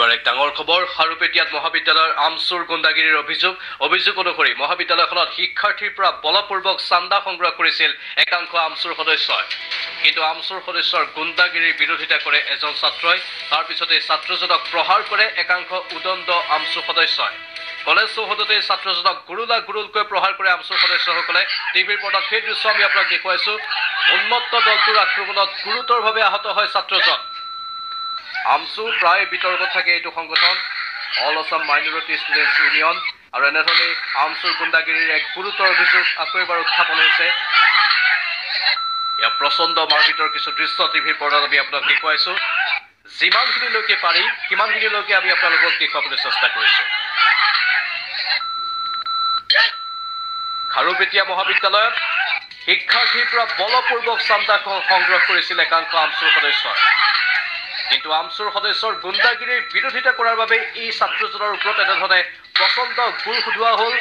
এবাৰ এক ডাঙৰ খবৰ খাৰুপেটিয়াত মহাবিদ্যালয়ৰ আমচুৰ গুণ্ডাগিৰিৰ অভিযোগ অনুসৰি মহাবিদ্যালয়খনত শিক্ষাৰ্থীৰ পৰা বলপূৰ্বক চান্দা সংগ্ৰহ কৰিছিল একাংশ আমচুৰ সদস্যই কিন্তু আমচুৰ সদস্যৰ গুণ্ডাগিৰিৰ বিৰোধিতা কৰে এজন ছাত্ৰই তাৰ পিছতে ছাত্ৰজনক প্ৰহাৰ কৰে একাংশ উদণ্ড আমচুৰ সদস্যই কলেজ চৌহদতে ছাত্ৰজনক গুৰুলকৈ প্ৰহাৰ কৰে আমচুৰ সদস্যসকলে টিভিৰ পৰ্দাত সেই দৃশ্য আমি আপোনাক দেখুৱাইছো উন্মত্ত দলটোৰ আক্ৰমণত গুৰুতৰভাৱে আহত হয় ছাত্ৰজন আমচু প্ৰায় বিতৰ্কত থাকে এইটো সংগঠন all Assam minority students union আৰু এনেধৰণে আমচুৰ গুণ্ডাগিৰিৰ এক গুৰুতৰ অভিযোগ আকৌ এবাৰ উত্থাপন হৈছে ইয়াৰ প্ৰচণ্ড মাৰপিটৰ কিছু দৃশ্য টিভিৰ পৰ্দাত আমি আপোনাক দেখুৱাইছো যিমানখিনিলৈকে পাৰি সিমানখিনিলৈকে আমি আপোনালোকক দেখুৱাবলৈ চেষ্টা কৰিছো খাৰুপেটিয়া মহাবিদ্যালয়ত শিক্ষাৰ্থীৰ পৰা বলপূৰ্বক চান্দা সংগ্ৰহ কৰিছিল একাংশ আমচুৰ সদস্যই কিন্তু আমচুৰ সদস্যৰ গুণ্ডাগিৰিৰ বিৰোধিতা কৰাৰ বাবে এই ছাত্ৰজনৰ ওপৰত এনেধৰণে প্ৰচণ্ড গুল সোধোৱা হ'ল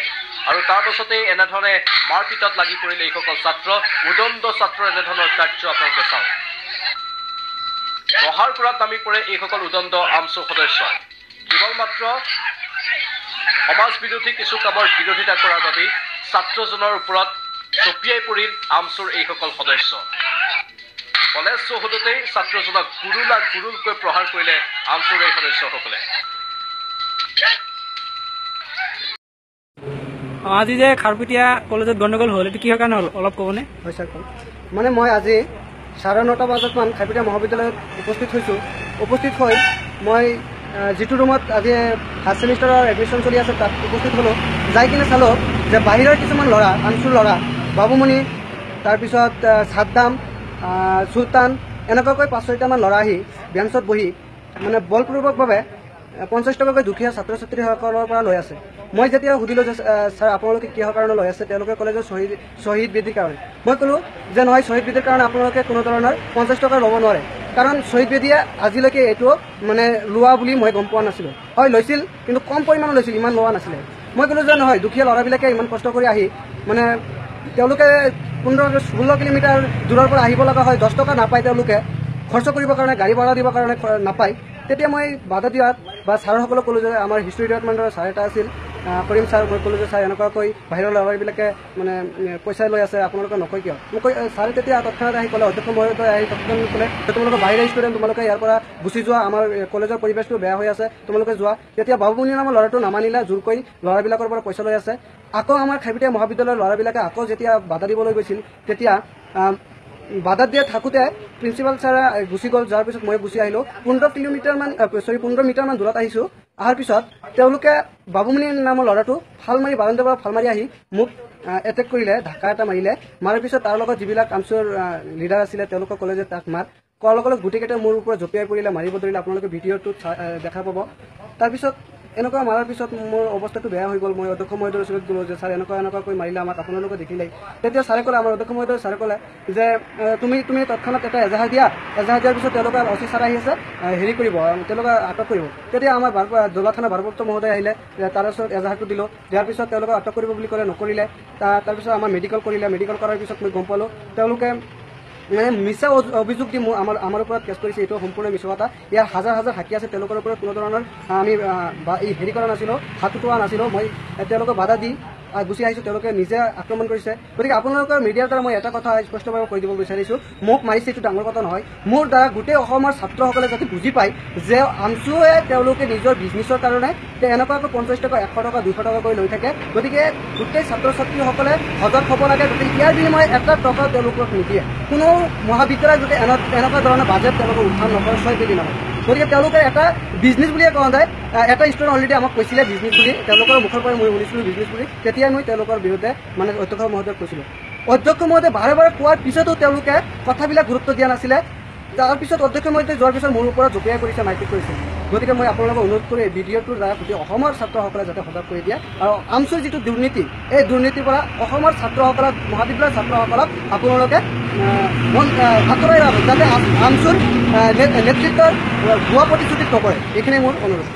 আৰু তাৰ পাছতে এনেধৰণে মাৰপিটত লাগি পৰিলে এইসকল ছাত্ৰ উদণ্ড ছাত্ৰৰ এনেধৰণৰ কাৰ্য আপোনালোকে চাওক প্ৰহাৰ কৰাত নামি পৰে এইসকল উদণ্ড আমচুৰ সদস্যই কেৱল মাত্ৰ সমাজ বিৰোধী কিছু কামৰ বিৰোধিতা কৰাৰ বাবে ছাত্ৰজনৰ ওপৰত চপিয়াই পৰিল আমচুৰ এইসকল সদস্য কলেজ চৌহদতে ছাত্ৰজনক গুৰুলকৈ প্ৰহাৰ কৰিলে আমচুৰ এই সদস্যসকলে আজি যে খাৰুপেটিয়া কলেজত গণ্ডগোল হ'ল এইটো কিহৰ কাৰণে হ'ল অলপ ক'বনে হয় ছাৰ কওক মানে মই আজি 9:30 বজাতমান খাৰুপেটিয়া মহাবিদ্যালয়ত উপস্থিত হৈ মই যিটো ৰুমত আজি ফাৰ্ষ্ট ছেমিষ্টাৰৰ এডমিশ্যন চলি আছে তাত উপস্থিত হ'লোঁ যাই কিনে চালোঁ যে বাহিৰৰ কিছুমান ল'ৰা আমচুৰ ল'ৰা বাবুমণি তাৰপিছত ছাদ্দাম চুলতান এনেকুৱাকৈ 5-6টামান ল'ৰা আহি বেঞ্চত বহি মানে বলপূৰ্বকভাৱে 50 টকাকৈ দুখীয়া ছাত্ৰ ছাত্ৰীসকলৰ পৰা লৈ আছে মই যেতিয়া সুধিলোঁ যে ছাৰ আপোনালোকে কিহৰ কাৰণে লৈ আছে তেওঁলোকে ক'লে যে শ্বহীদ বেদীৰ কাৰণে মই ক'লোঁ যে নহয় শ্বহীদ বেদীৰ কাৰণে আপোনালোকে কোনো ধৰণৰ 50 টকা ল'ব নোৱাৰে কাৰণ শ্বহীদ বেদীয়ে আজিলৈকে এইটো মানে লোৱা বুলি মই গম পোৱা নাছিলোঁ হয় লৈছিল কিন্তু কম পৰিমাণৰ লৈছিল ইমান লোৱা নাছিলে মই ক'লোঁ যে নহয় দুখীয়া ল'ৰাবিলাকে ইমান কষ্ট কৰি আহি মানে তেওঁলোকে 15-16 কিলোমিটাৰ দূৰৰ পৰা আহিব লগা হয় 10 টকা নাপায় তেওঁলোকে খৰচ কৰিবৰ কাৰণে গাড়ী ভাড়া দিবৰ কাৰণে নাপায় তেতিয়া মই বাধা দিয়াত বা ছাৰসকলক ক'লোঁ যে আমাৰ হিষ্ট্ৰী ডিপাৰ্টমেণ্টৰ ছাৰ এটা আছিল কৰিম ছাৰ মই ক'লোঁ যে ছাৰ এনেকুৱাকৈ বাহিৰৰ ল'ৰাবিলাকে মানে পইচা লৈ আছে আপোনালোকে নকয় কিয় মোক ছাৰে তেতিয়া তৎক্ষণাত আহি ক'লে অধ্যক্ষ মহোদয় আহি তৎক্ষণাত ক'লে যে তোমালোকে বাহিৰৰ ষ্টুডেণ্ট তোমালোকে ইয়াৰ পৰা গুচি যোৱা আমাৰ কলেজৰ পৰিৱেশটো বেয়া হৈ আছে তোমালোকে যোৱা তেতিয়া বাবুমণি নামৰ ল'ৰাটো নামানিলে জোৰকৈ ল'ৰাবিলাকৰ পৰা পইচা লৈ আছে আকৌ আমাৰ খাৰুপেটিয়া মহাবিদ্যালয়ৰ ল'ৰাবিলাকে আকৌ যেতিয়া বাধা দিবলৈ গৈছিল তেতিয়া বাধা দিয়া থাকোঁতে প্ৰিন্সিপাল ছাৰে গুচি গ'ল যোৱাৰ পিছত মই গুচি আহিলোঁ 15 মিটাৰমান দূৰত আহিছোঁ অহাৰ পিছত তেওঁলোকে বাবুমণি নামৰ ল'ৰাটো বাৰাণ্ডাৰ পৰা ফাল মাৰি আহি মোক এটেক কৰিলে ঢাকা এটা মাৰিলে মাৰাৰ পিছত তাৰ লগত যিবিলাক আমচুৰ লিডাৰ আছিলে তেওঁলোকক ক'লে যে তাক মাৰ কোৱাৰ লগে লগে গোটেইকেইটা মোৰ ওপৰত জঁপিয়াই পৰিলে মাৰিব ধৰিলে আপোনালোকে ভিডিঅ'টোত দেখা পাব তাৰপিছত এনেকুৱা মাৰাৰ পিছত মোৰ অৱস্থাটো বেয়া হৈ গ'ল মই অধ্যক্ষ মহোদয়ৰ ওচৰত গ'লোঁ যে ছাৰ এনেকুৱাকৈ মাৰিলে আমাক আপোনালোকে দেখিলেই তেতিয়া ছাৰে ক'লে আমাৰ অধ্যক্ষ মহোদয় ছাৰে ক'লে যে তুমি তৎক্ষণাত এটা এজাহাৰ দিয়াৰ পিছত তেওঁলোকে অচি ছাৰ আহি আছে হেৰি কৰিব তেওঁলোকে আটক কৰিব তেতিয়া আমাৰ জলা থানা ভাৰপ্ৰাপ্ত মহোদয় আহিলে তাৰ ওচৰত এজাহাৰটো দিলোঁ দিয়াৰ পিছত তেওঁলোকে আটক কৰিব বুলি ক'লে নকৰিলে তাৰপিছত আমাৰ মেডিকেল কৰাৰ পিছত মই গম পালোঁ তেওঁলোকে মানে মিছা অভিযোগ দি আমাৰ ওপৰত কেছ কৰিছে এইটো সম্পূৰ্ণ মিছা কথা ইয়াৰ হাজাৰ সাক্ষী আছে তেওঁলোকৰ ওপৰত কোনো ধৰণৰ আমি হেৰি কৰা নাছিলোঁ হাত উঠোৱা নাছিলোঁ মই তেওঁলোকক বাধা দি গুচি আহিছোঁ তেওঁলোকে নিজে আক্ৰমণ কৰিছে গতিকে আপোনালোকৰ মিডিয়াৰ দ্বাৰা মই এটা কথা স্পষ্টভাৱে কৈ দিব বিচাৰিছোঁ মোক মাৰিছে এইটো ডাঙৰ কথা নহয় মোৰ দ্বাৰা গোটেই অসমৰ ছাত্ৰসকলে যাতে বুজি পায় যে আমচুৱে তেওঁলোকে নিজৰ বিজনেছৰ কাৰণে এনেকুৱাকৈ 50 টকা 100 টকা 200 টকাকৈ লৈ থাকে গতিকে গোটেই ছাত্ৰ ছাত্ৰীসকলে সজাগ হ'ব লাগে গতিকে ইয়াৰ বিনিময়ে এটা টকা তেওঁলোকক নিদিয়ে কোনো মহাবিদ্যালয় যদি এনেকুৱা ধৰণৰ বাজেট তেওঁলোকে উত্থান নকৰে শ্বহীদ বেদী নহয় গতিকে তেওঁলোকে এটা বিজনেছ বুলিয়ে কোৱা যায় এটা ষ্টুডেণ্ট অলৰেডি আমাক কৈছিলে বিজনেছ বুলি তেওঁলোকৰ মুখৰ পৰা মই শুনিছিলোঁ বিজনেছ বুলি তেতিয়াই মই তেওঁলোকৰ বিৰুদ্ধে মানে অধ্যক্ষ মহোদয়ক কৈছিলোঁ অধ্যক্ষ মহোদয় বাৰে কোৱাৰ পিছতো তেওঁলোকে কথাবিলাক গুৰুত্ব দিয়া নাছিলে তাৰপিছত অধ্যক্ষ মহোদয় যোৱাৰ পিছত মোৰ ওপৰত জঁপিয়াই কৰিছে মাৰপিট কৰিছে গতিকে মই আপোনালোকক অনুৰোধ কৰি এই ভিডিঅ'টোৰ দ্বাৰা গোটেই অসমৰ ছাত্ৰসকলে যাতে সজাগ কৰি দিয়ে আৰু আমচুৰ যিটো দুৰ্নীতি এই দুৰ্নীতিৰ পৰা অসমৰ ছাত্ৰসকলক মহাবিদ্যালয়ৰ ছাত্ৰসকলক আপোনালোকে আঁতৰাই ৰাখক যাতে আমচুৰ নেতৃত্বৰ ভুৱা প্ৰতিশ্ৰুতিত নকৰে এইখিনি মোৰ অনুৰোধ